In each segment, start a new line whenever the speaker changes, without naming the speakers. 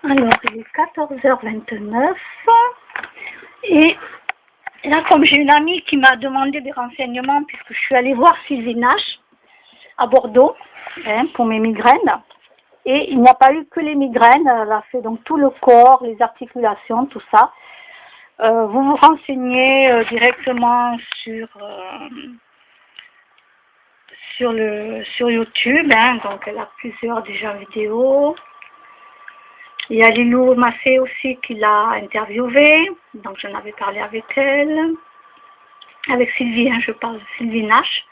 Alors, il est 14h29 et là, comme j'ai une amie qui m'a demandé des renseignements puisque je suis allée voir Sylvie Nash à Bordeaux pour mes migraines et il n'y a pas eu que les migraines, elle a fait donc tout le corps, les articulations, tout ça. Vous vous renseignez directement sur YouTube, donc elle a plusieurs déjà vidéos. Il y a Lilou Massé aussi qui l'a interviewée, donc j'en avais parlé avec elle. Avec Sylvie, je parle de Sylvie Nash.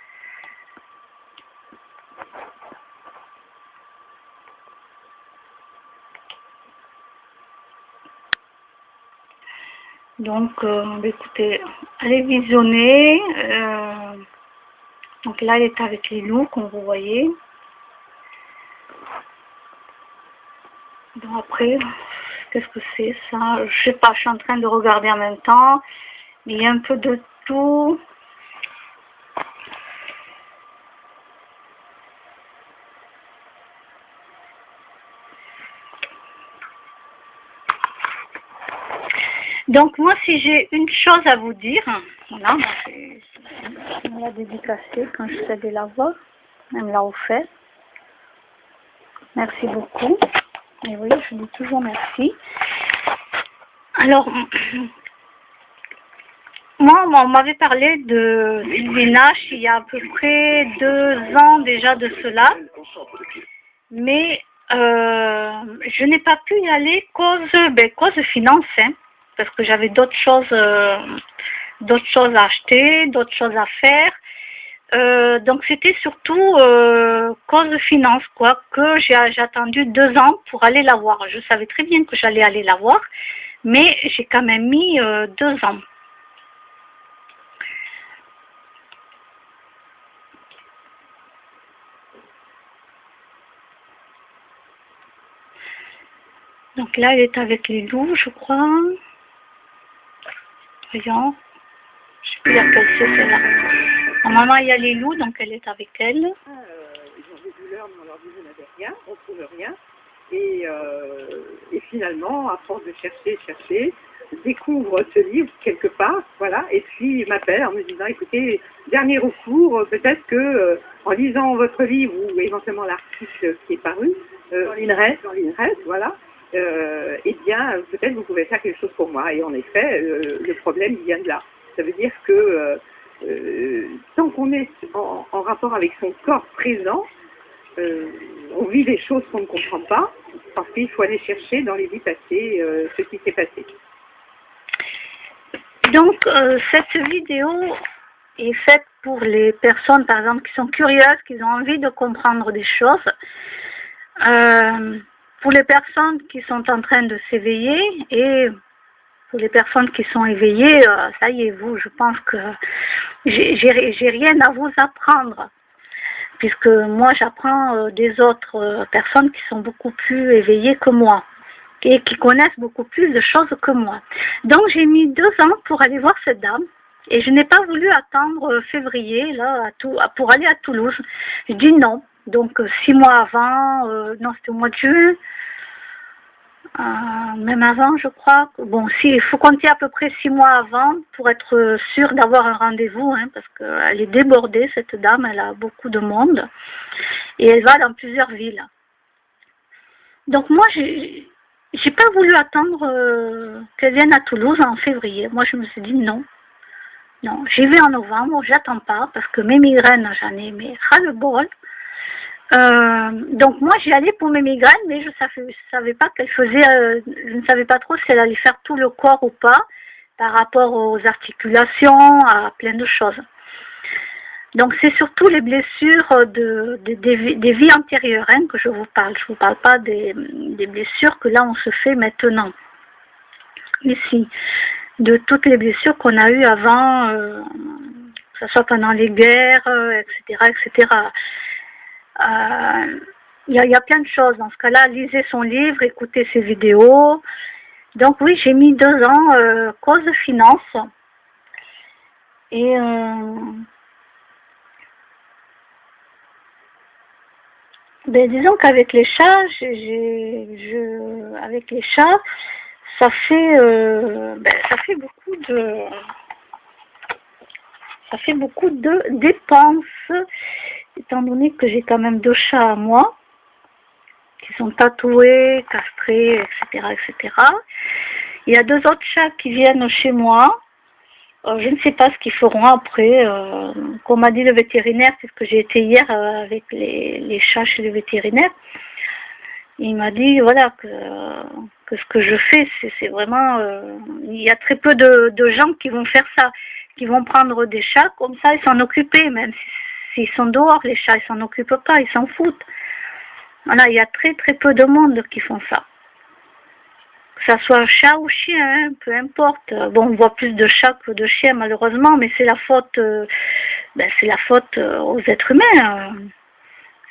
Donc, écoutez, allez visionner. Donc là, elle est avec Lilou, comme vous voyez. Bon, après, qu'est-ce que c'est ça? Je sais pas, je suis en train de regarder en même temps. Il y a un peu de tout. Donc moi, si j'ai une chose à vous dire, voilà, je me l'a dédicacée quand je suis allée la voir, elle me l'a offert. Merci beaucoup. Et oui, je dis toujours merci. Alors, moi, on m'avait parlé de Sylvie Nash il y a à peu près 2 ans déjà de cela, mais je n'ai pas pu y aller cause finance, parce que j'avais d'autres choses à acheter, d'autres choses à faire. Donc c'était surtout cause finance, quoi, que j'ai attendu 2 ans pour aller la voir. Je savais très bien que j'allais aller la voir, mais j'ai quand même mis 2 ans. Donc là, elle est avec les loups, je crois. Voyons. Je sais plus laquelle c'est celle-là. Normalement, il y a les loups, donc elle est avec elle.
Ils ont des douleurs, mais on leur dit vous n'avez rien, on ne trouve rien. Et finalement, à force de chercher, découvre ce livre quelque part, voilà, et puis m'appelle en me disant, écoutez, dernier recours, peut-être que en lisant votre livre ou éventuellement l'article qui est paru, dans l'INRES, voilà, eh bien, peut-être vous pouvez faire quelque chose pour moi. Et en effet, le problème vient de là. Ça veut dire que tant qu'on est en rapport avec son corps présent, on vit des choses qu'on ne comprend pas, parce qu'il faut aller chercher dans les vies passées ce qui s'est passé.
Donc, cette vidéo est faite pour les personnes, par exemple, qui sont curieuses, qui ont envie de comprendre des choses. Pour les personnes qui sont en train de s'éveiller et pour les personnes qui sont éveillées, ça y est, vous, je pense que j'ai rien à vous apprendre, puisque moi j'apprends des autres personnes qui sont beaucoup plus éveillées que moi et qui connaissent beaucoup plus de choses que moi. Donc j'ai mis 2 ans pour aller voir cette dame et je n'ai pas voulu attendre février là pour aller à Toulouse. Je dis non. Donc 6 mois avant, non, c'était au mois de juin, même avant je crois. Bon, si, il faut compter à peu près 6 mois avant pour être sûr d'avoir un rendez-vous, parce qu'elle est débordée cette dame, elle a beaucoup de monde et elle va dans plusieurs villes. Donc moi j'ai pas voulu attendre qu'elle vienne à Toulouse en février. Moi je me suis dit non, j'y vais en novembre, j'attends pas parce que mes migraines j'en ai mais ras-le-bol. Donc moi j'y allais pour mes migraines, mais je savais pas qu'elle faisait, je ne savais pas trop si elle allait faire tout le corps ou pas, par rapport aux articulations, à plein de choses. Donc c'est surtout les blessures des vies antérieures que je vous parle. Je vous parle pas des blessures que là on se fait maintenant. Ici, de toutes les blessures qu'on a eues avant, que ce soit pendant les guerres, etc., etc. Il y a plein de choses. Dans ce cas-là, lisez son livre, écoutez ses vidéos. Donc oui, j'ai mis 2 ans cause finance. Et Ben, disons qu'avec les chats, avec les chats, ça fait beaucoup de dépenses, étant donné que j'ai quand même 2 chats à moi, qui sont tatoués, castrés, etc., etc. Il y a 2 autres chats qui viennent chez moi. Je ne sais pas ce qu'ils feront après. Comme m'a dit le vétérinaire, puisque j'ai été hier avec les chats chez le vétérinaire, il m'a dit voilà que ce que je fais, c'est vraiment... il y a très peu de gens qui vont faire ça, qui vont prendre des chats comme ça et s'en occuper, même s'ils sont dehors, les chats, ils s'en occupent pas, ils s'en foutent. Voilà, il y a très très peu de monde qui font ça. Que ça soit chat ou chien, hein, peu importe. Bon, on voit plus de chats que de chiens malheureusement, mais c'est la faute, aux êtres humains.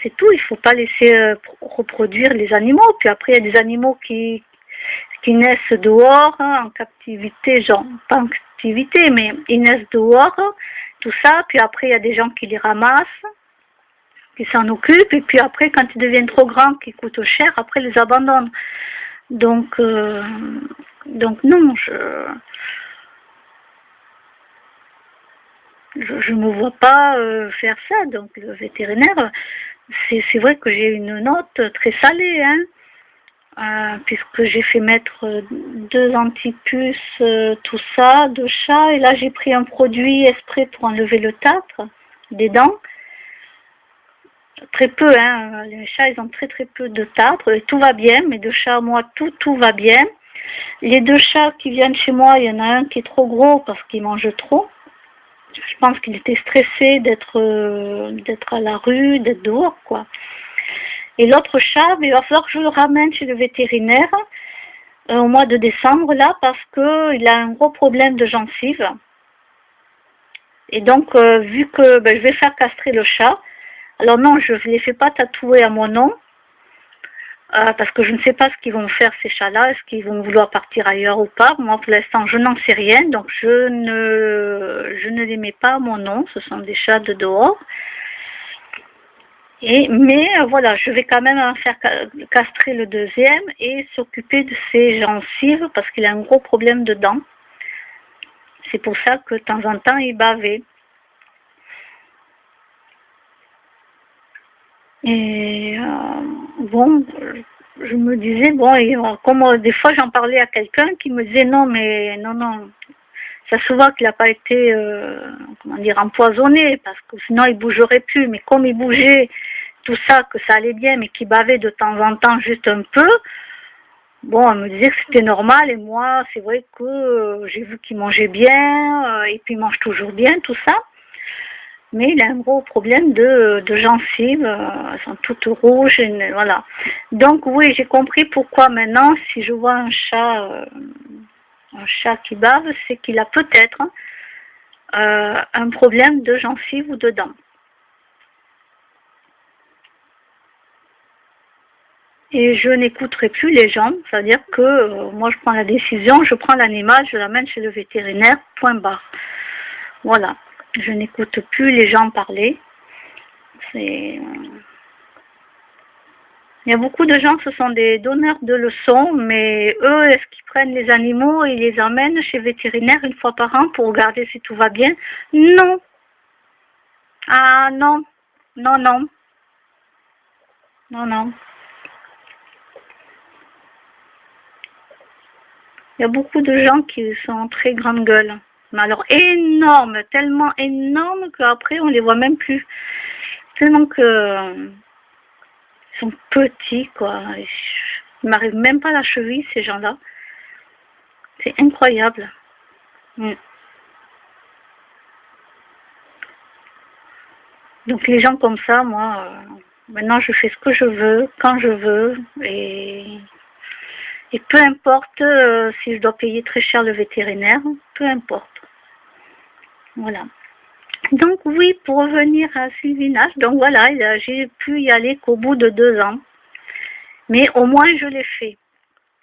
C'est tout, il faut pas laisser reproduire les animaux. Puis après, il y a des animaux qui naissent dehors, hein, en captivité, genre, pas en captivité, mais ils naissent dehors, tout ça. Puis après, il y a des gens qui les ramassent, qui s'en occupent. Et puis après, quand ils deviennent trop grands, qui coûtent cher, après, ils les abandonnent. Donc non, je me vois pas faire ça. Donc le vétérinaire, c'est vrai que j'ai une note très salée, hein, puisque j'ai fait mettre 2 antipuces, tout ça, 2 chats, et là j'ai pris un produit exprès pour enlever le tartre des dents. Très peu, hein. Les chats, ils ont très très peu de tartre, et tout va bien. Mes 2 chats, moi, tout va bien. Les 2 chats qui viennent chez moi, il y en a un qui est trop gros parce qu'il mange trop. Je pense qu'il était stressé d'être à la rue, d'être dehors, quoi. Et l'autre chat, il va falloir que je le ramène chez le vétérinaire au mois de décembre, là, parce qu'il a un gros problème de gencive. Et donc, vu que je vais faire castrer le chat, alors non, je ne les fais pas tatouer à mon nom, parce que je ne sais pas ce qu'ils vont faire ces chats-là, est-ce qu'ils vont vouloir partir ailleurs ou pas. Moi pour l'instant je n'en sais rien, donc je ne les mets pas à mon nom, ce sont des chats de dehors. Mais voilà, je vais quand même faire castrer le deuxième et s'occuper de ses gencives parce qu'il a un gros problème de dents. C'est pour ça que de temps en temps il bavait. Et bon, je me disais, bon, et, comme des fois j'en parlais à quelqu'un qui me disait non, mais non, ça se voit qu'il n'a pas été, empoisonné, parce que sinon il bougerait plus. Mais comme il bougeait, tout ça, que ça allait bien, mais qu'il bavait de temps en temps juste un peu, bon, elle me disait que c'était normal. Et moi, c'est vrai que j'ai vu qu'il mangeait bien, et puis il mange toujours bien, tout ça. Mais il a un gros problème de gencives, elles sont toutes rouges, et voilà. Donc oui, j'ai compris pourquoi maintenant, si je vois un chat qui bave, c'est qu'il a peut-être un problème de gencives ou de dents. Et je n'écouterai plus les gens, c'est-à-dire que moi je prends la décision, je prends l'animal, je l'amène chez le vétérinaire, point barre. Voilà. Je n'écoute plus les gens parler. Il y a beaucoup de gens, ce sont des donneurs de leçons, mais eux, est-ce qu'ils prennent les animaux et les emmènent chez le vétérinaire 1 fois par an pour regarder si tout va bien? Non. Ah non. Non. Il y a beaucoup de gens qui sont très grande gueule. Mais alors énorme, tellement énorme qu'après on les voit même plus. Tellement que ils sont petits, quoi. Ils m'arrivent même pas à la cheville, ces gens-là. C'est incroyable. Donc les gens comme ça, moi, maintenant je fais ce que je veux, quand je veux, et peu importe si je dois payer très cher le vétérinaire, peu importe. Voilà. Donc oui, pour revenir à Sylvinage, donc voilà, j'ai pu y aller qu'au bout de 2 ans. Mais au moins je l'ai fait.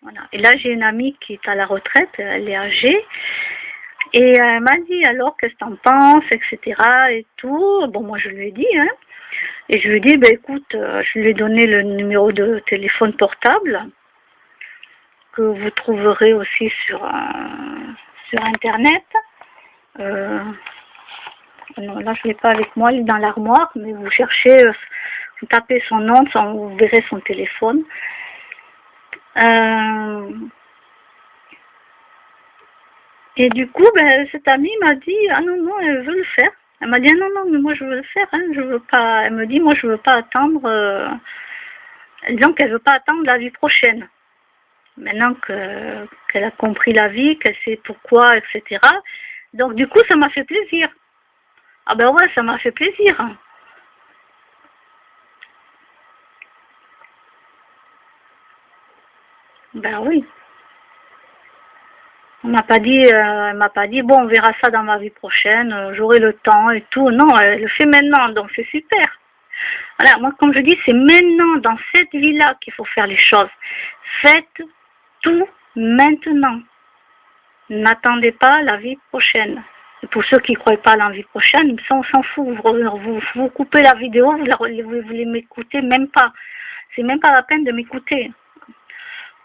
Voilà. Et là j'ai une amie qui est à la retraite, elle est âgée. Et elle m'a dit alors qu'est-ce que t'en penses, etc. et tout. Bon, moi je lui ai dit, hein. Et je lui ai dit, ben écoute, je lui ai donné le numéro de téléphone portable que vous trouverez aussi sur Internet. Non, là je ne l'ai pas avec moi, il est dans l'armoire, mais vous cherchez, vous tapez son nom, vous verrez son téléphone. Et du coup, ben, cette amie m'a dit, ah non, non, elle veut le faire. Elle m'a dit, ah, non, non, mais moi je veux le faire, hein, je veux pas. Elle me dit, moi je veux pas attendre, disons qu'elle veut pas attendre la vie prochaine. Maintenant qu'elle a compris la vie, qu'elle sait pourquoi, etc. Donc du coup, ça m'a fait plaisir. Ah ben ouais, ça m'a fait plaisir. Ben oui. Elle m'a pas dit, bon, on verra ça dans ma vie prochaine, j'aurai le temps et tout. Non, elle le fait maintenant, donc c'est super. Voilà, moi, comme je dis, c'est maintenant, dans cette vie-là, qu'il faut faire les choses. Faites tout maintenant. N'attendez pas la vie prochaine. Et pour ceux qui ne croient pas à la vie prochaine, ça, on s'en fout. Vous coupez la vidéo, vous les m'écoutez même pas. C'est même pas la peine de m'écouter.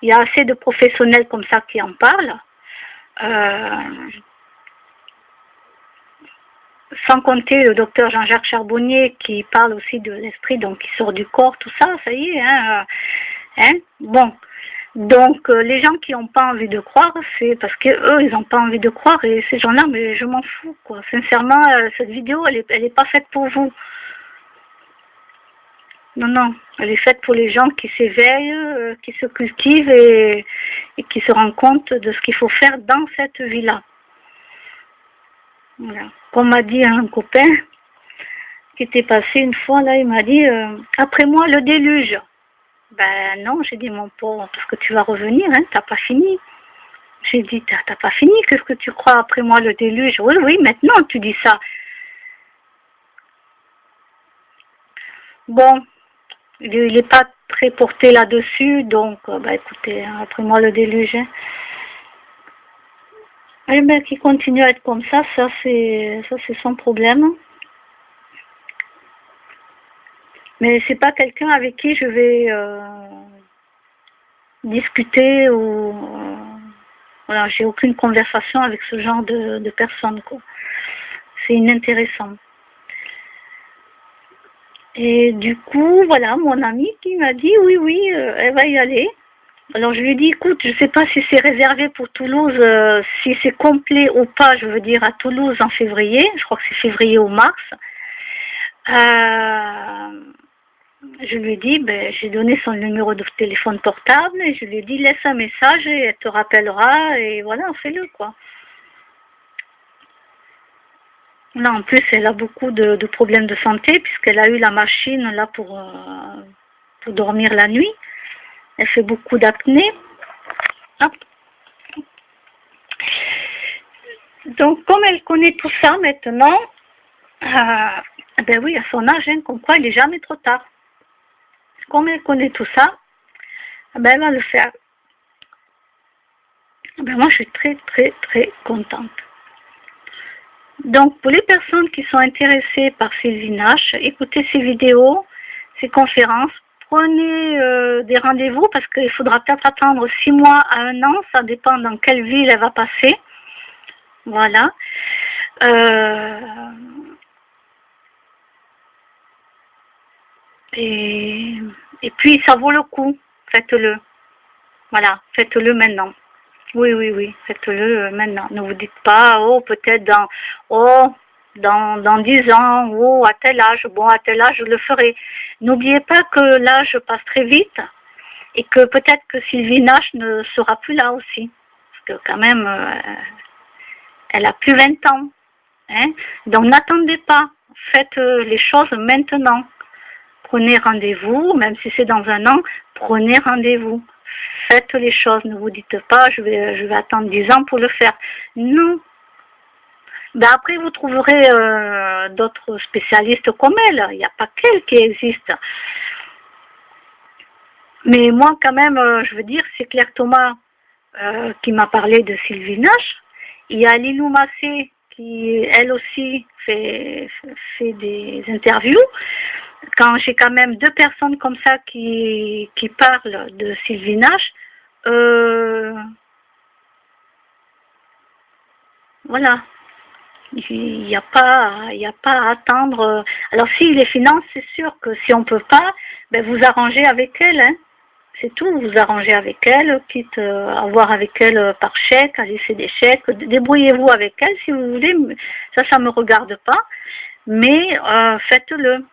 Il y a assez de professionnels comme ça qui en parlent. Sans compter le docteur Jean-Jacques Charbonnier qui parle aussi de l'esprit, donc qui sort du corps, tout ça, ça y est. Bon, donc les gens qui n'ont pas envie de croire, c'est parce qu'eux, ils n'ont pas envie de croire, et ces gens-là, mais je m'en fous, quoi. Sincèrement, cette vidéo, elle est pas faite pour vous. Non, non, elle est faite pour les gens qui s'éveillent, qui se cultivent et qui se rendent compte de ce qu'il faut faire dans cette vie-là. Voilà. Comme m'a dit un copain qui était passé une fois, là, il m'a dit après moi le déluge. Ben non, j'ai dit mon pauvre, parce que tu vas revenir, hein, t'as pas fini. J'ai dit, t'as pas fini, qu'est-ce que tu crois après moi le déluge? Oui, oui, maintenant tu dis ça. Bon, il n'est pas très porté là-dessus, donc, bah écoutez, après moi le déluge. Hein. Et ben, qui continue à être comme ça c'est son problème. Mais c'est pas quelqu'un avec qui je vais discuter ou voilà, j'ai aucune conversation avec ce genre de personnes, quoi. C'est inintéressant. Et du coup, voilà, mon amie qui m'a dit oui, oui, elle va y aller. Alors je lui ai dit, écoute, je ne sais pas si c'est réservé pour Toulouse, si c'est complet ou pas, je veux dire à Toulouse en février, je crois que c'est février ou mars. Je lui ai dit, ben, j'ai donné son numéro de téléphone portable et je lui ai dit, laisse un message et elle te rappellera et voilà, fais-le, quoi. Là, en plus, elle a beaucoup de problèmes de santé puisqu'elle a eu la machine là pour dormir la nuit. Elle fait beaucoup d'apnée. Donc, comme elle connaît tout ça maintenant, ben oui, à son âge, hein, comme quoi il n'est jamais trop tard. Comme elle connaît tout ça, ben elle va le faire. Ben moi, je suis très, très, très contente. Donc, pour les personnes qui sont intéressées par Sylvie Nash, écoutez ses vidéos, ses conférences, prenez des rendez-vous parce qu'il faudra peut-être attendre 6 mois à 1 an, ça dépend dans quelle ville elle va passer. Voilà. Et puis, ça vaut le coup. Faites-le. Voilà, faites-le maintenant. Oui, oui, oui, faites-le maintenant. Ne vous dites pas, oh, peut-être dans 10 ans, oh, à tel âge, bon, à tel âge, je le ferai. N'oubliez pas que l'âge passe très vite et que peut-être que Sylvie Nash ne sera plus là aussi. Parce que quand même, elle a plus 20 ans. Hein? Donc n'attendez pas, faites les choses maintenant. Prenez rendez-vous, même si c'est dans 1 an, prenez rendez-vous. Faites les choses, ne vous dites pas je vais attendre 10 ans pour le faire. Non. Ben après vous trouverez d'autres spécialistes comme elle. Il n'y a pas qu'elle qui existe. Mais moi quand même, je veux dire, c'est Claire Thomas qui m'a parlé de Sylvie Nash. Il y a Lilou Massé qui elle aussi fait des interviews. quand j'ai quand même deux personnes comme ça qui parlent de sylvinage, voilà. Il n'y a pas à attendre. Alors si les finances, c'est sûr que si on peut pas, ben vous arrangez avec elle, hein. C'est tout, vous arrangez avec elle, quitte à voir avec elle par chèque, à laisser des chèques, débrouillez-vous avec elle si vous voulez, ça me regarde pas, mais faites-le.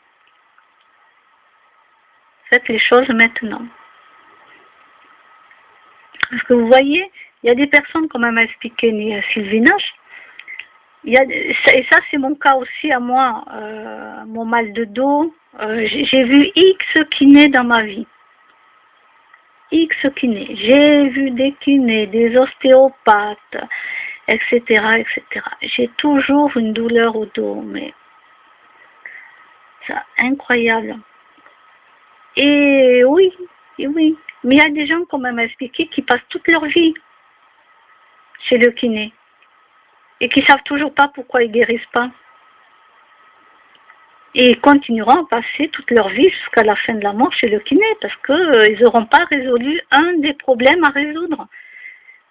Faites les choses maintenant. Parce que vous voyez, il y a des personnes, comme elle m'a expliqué Sylvinage, et ça c'est mon cas aussi à moi, mon mal de dos, j'ai vu X kinés dans ma vie. X kinés. J'ai vu des kinés, des ostéopathes, etc., etc. J'ai toujours une douleur au dos, mais c'est incroyable. Et oui, mais il y a des gens, comme elle m'a expliqué, qui passent toute leur vie chez le kiné et qui savent toujours pas pourquoi ils guérissent pas. Et ils continueront à passer toute leur vie jusqu'à la fin de la mort chez le kiné parce qu'ils n'auront pas résolu un des problèmes à résoudre.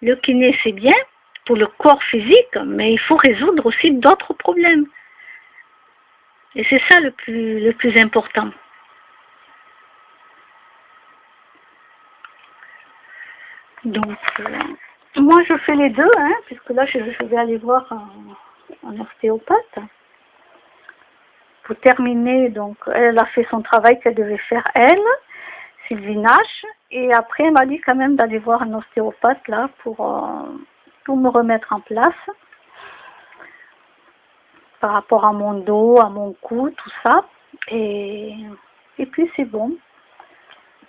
Le kiné, c'est bien pour le corps physique, mais il faut résoudre aussi d'autres problèmes. Et c'est ça le plus important. Donc, moi je fais les deux, hein, puisque là je vais aller voir un ostéopathe. Pour terminer, donc, elle a fait son travail qu'elle devait faire elle, sylvinage, et après elle m'a dit quand même d'aller voir un ostéopathe là pour me remettre en place par rapport à mon dos, à mon cou, tout ça, et puis c'est bon.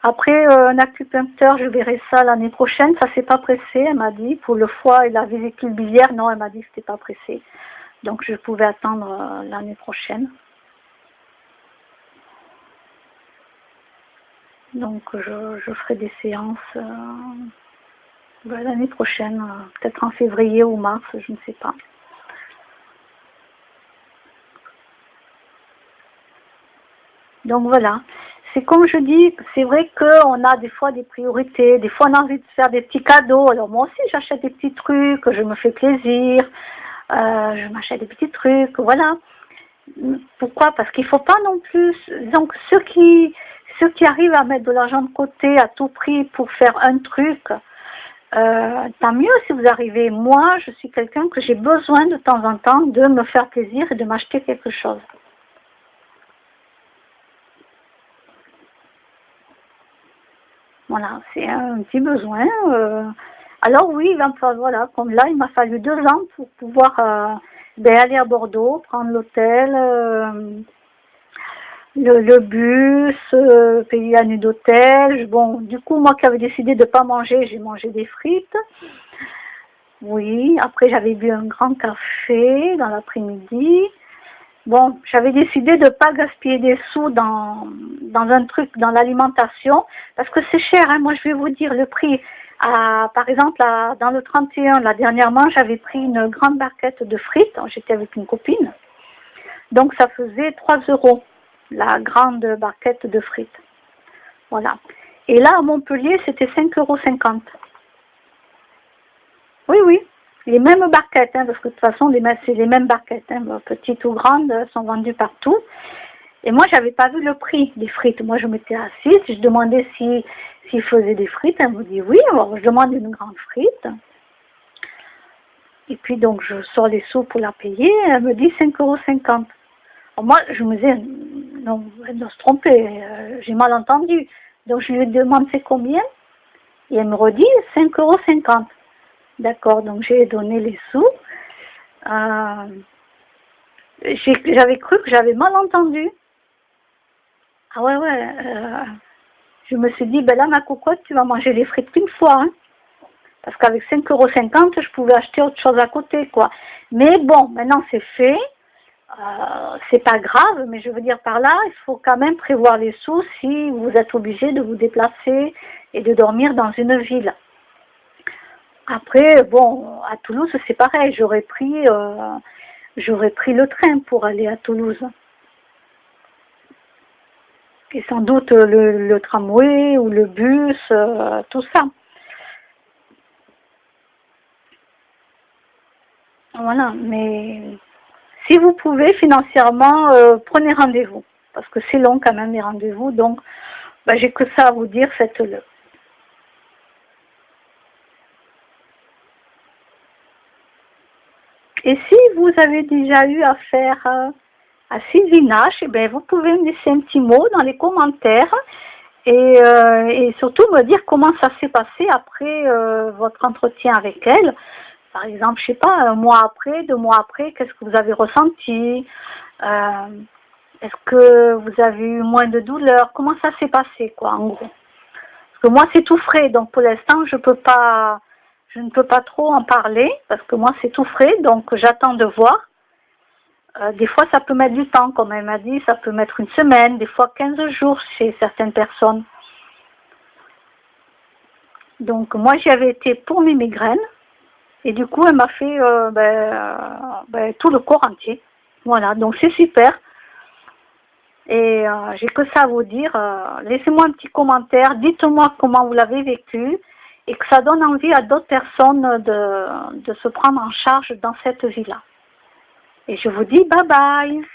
Après un acupuncteur, je verrai ça l'année prochaine, ça s'est pas pressé, elle m'a dit, pour le foie et la vésicule biliaire, non, elle m'a dit que c'était pas pressé, donc je pouvais attendre l'année prochaine. Donc je ferai des séances l'année prochaine, peut-être en février ou mars, je ne sais pas. Donc voilà, c'est comme je dis, c'est vrai qu'on a des fois des priorités, des fois on a envie de faire des petits cadeaux. Alors moi aussi j'achète des petits trucs, je me fais plaisir, je m'achète des petits trucs, voilà. Pourquoi? Parce qu'il ne faut pas non plus, donc ceux qui arrivent à mettre de l'argent de côté à tout prix pour faire un truc, tant mieux si vous arrivez. Moi, je suis quelqu'un que j'ai besoin de temps en temps de me faire plaisir et de m'acheter quelque chose. Voilà, c'est un petit besoin. Alors oui, voilà, comme là, il m'a fallu 2 ans pour pouvoir aller à Bordeaux, prendre l'hôtel, le bus, payer la nuit d'hôtel. Bon, du coup, moi qui avais décidé de ne pas manger, j'ai mangé des frites. Oui, après j'avais bu un grand café dans l'après-midi. Bon, j'avais décidé de ne pas gaspiller des sous dans un truc, dans l'alimentation, parce que c'est cher, hein. Moi je vais vous dire le prix. Par exemple, dans le 31, là dernièrement, j'avais pris une grande barquette de frites, j'étais avec une copine, donc ça faisait 3 €, la grande barquette de frites. Voilà. Et là, à Montpellier, c'était 5,50 €. Oui. Les mêmes barquettes, hein, parce que de toute façon, c'est les mêmes barquettes, hein, petites ou grandes, sont vendues partout. Et moi, j'avais pas vu le prix des frites. Moi, je m'étais assise, je demandais s'ils faisaient des frites. Elle me dit oui, alors je demande une grande frite. Et puis, donc, je sors les sous pour la payer. Elle me dit 5,50 €. Alors moi, je me disais, non, elle doit se tromper, j'ai mal entendu. Donc, je lui demande c'est combien. Et elle me redit 5,50 €. D'accord, donc j'ai donné les sous. J'avais cru que j'avais mal entendu. Ah ouais. Je me suis dit, ben là, ma cocotte, tu vas manger les frites qu'une fois. Hein, parce qu'avec 5,50 €, je pouvais acheter autre chose à côté, quoi. Mais bon, maintenant c'est fait. C'est pas grave, mais je veux dire par là, il faut quand même prévoir les sous si vous êtes obligé de vous déplacer et de dormir dans une ville. Après, bon, à Toulouse, c'est pareil. J'aurais pris le train pour aller à Toulouse. Et sans doute le tramway ou le bus, tout ça. Voilà, mais si vous pouvez financièrement, prenez rendez-vous. Parce que c'est long quand même les rendez-vous, donc bah, j'ai que ça à vous dire, faites-le. Et si vous avez déjà eu affaire à Sylvie Nash, eh bien, vous pouvez me laisser un petit mot dans les commentaires et surtout me dire comment ça s'est passé après votre entretien avec elle. Par exemple, je sais pas, un mois après, 2 mois après, qu'est-ce que vous avez ressenti? Est-ce que vous avez eu moins de douleur? Comment ça s'est passé, quoi, en gros? Parce que moi, c'est tout frais, donc pour l'instant, je ne peux pas trop en parler, parce que moi, c'est tout frais, donc j'attends de voir. Des fois, ça peut mettre du temps, comme elle m'a dit, ça peut mettre une semaine, des fois 15 jours chez certaines personnes. Donc, moi, j'y avais été pour mes migraines, et du coup, elle m'a fait tout le corps entier. Voilà, donc c'est super. Et j'ai que ça à vous dire. Laissez-moi un petit commentaire, dites-moi comment vous l'avez vécu, et que ça donne envie à d'autres personnes de se prendre en charge dans cette vie-là. Et je vous dis bye bye.